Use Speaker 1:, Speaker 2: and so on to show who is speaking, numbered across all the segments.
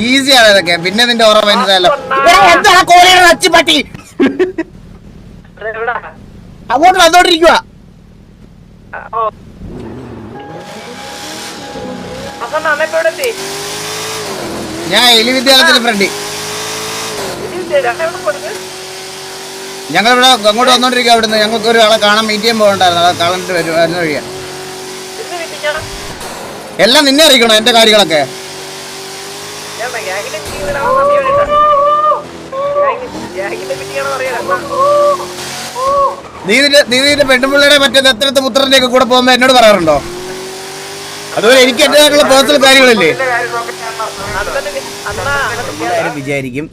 Speaker 1: ഈസിയാണ് ഇതൊക്കെ. പിന്നെ നിന്റെ ഓർമ്മ മനസ്സിലല്ലോ എന്താ കോഴിയുടെ അച്ചിപ്പട്ടി അങ്ങോട്ട് വന്നോണ്ടിരിക്കുക. ഞാൻ എലി വിദ്യാലയത്തിന്റെ ഫ്രണ്ട്. ഞങ്ങളിവിടെ അങ്ങോട്ട് വന്നോണ്ടിരിക്കുക. അവിടുന്ന് ഞങ്ങൾക്ക് ഒരാളെ കാണാൻ മീറ്റ് ചെയ്യാൻ പോകണ്ടായിരുന്നു. അത് കളഞ്ഞിട്ട് വരുന്ന വഴിയാ. എല്ലാം നിന്നെ അറിയിക്കണോ എന്റെ കാര്യങ്ങളൊക്കെ? നീ നിന്റെ പെണ്ണുപിള്ളയുടെ മറ്റേ എത്രത്തെ പുത്രന്റെ ഒക്കെ കൂടെ പോകുമ്പോ എന്നോട് പറയാറുണ്ടോ? അതുപോലെ എനിക്ക് എന്റേതായിട്ടുള്ള പേഴ്സണൽ കാര്യങ്ങളില്ലേ? വിചാരിക്കും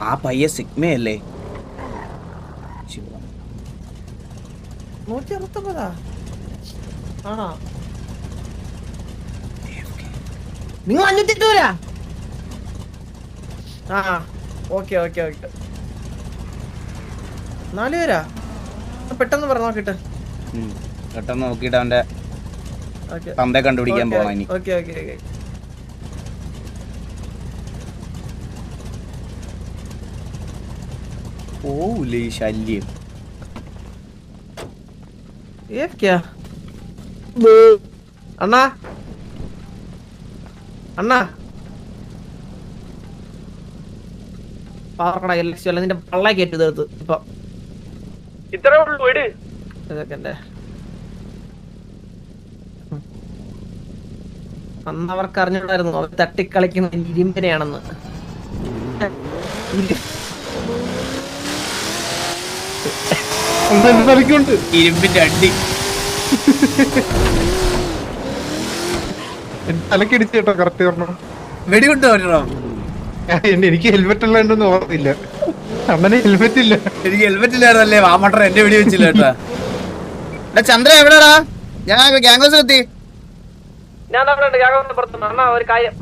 Speaker 1: ആ പയ്യ സിഗ്മയല്ലേ.
Speaker 2: 169 ആണോ? നിങ്ങൾ 508 ഓക്കെ 4 പേരാ. പെട്ടെന്ന് പറ നോക്കിട്ട്.
Speaker 1: പെട്ടെന്ന് നോക്കിട്ട് അവന്റെ തന്തയെ കണ്ടുപിടിക്കാൻ പോണ. ഇനി ഓലേ ശല്യം.
Speaker 2: അണ്ണാ അണ്ണാ പാർക്കട എല്ലാം നിന്റെ പള്ള കയറ്റി തീർത്ത്. ഇപ്പൊ
Speaker 3: ഇത്രേ ഉള്ളൂ.
Speaker 2: ഇതൊക്കെ അന്ന് അവർക്ക് അറിഞ്ഞിട്ടായിരുന്നു അവർ തട്ടിക്കളിക്കുന്ന ഇരുമ്പിനെയാണെന്ന്.
Speaker 1: ഇരുമ്പിന്റെ അടി
Speaker 4: തലക്കടിച്ച് കേട്ടോ. കറക്റ്റ് പറഞ്ഞോ.
Speaker 1: വെടികൊണ്ട് വരണോ?
Speaker 4: എനിക്ക് ഹെൽമെറ്റ് ഉള്ളതെന്ന് ഓർമ്മയില്ല. അണ്ണന് ഹെൽമെറ്റ് ഇല്ല.
Speaker 1: എനിക്ക് ഹെൽമെറ്റ് ഇല്ലായിരുന്നല്ലേ വാമട്ടർ എന്റെ വെടി വെച്ചില്ല കേട്ടാ. ചന്ദ്ര എവിടെടാ? ഞാൻ ഗ്യാങ്സിലെത്തി.
Speaker 3: ഞാൻ ഒരു കാര്യം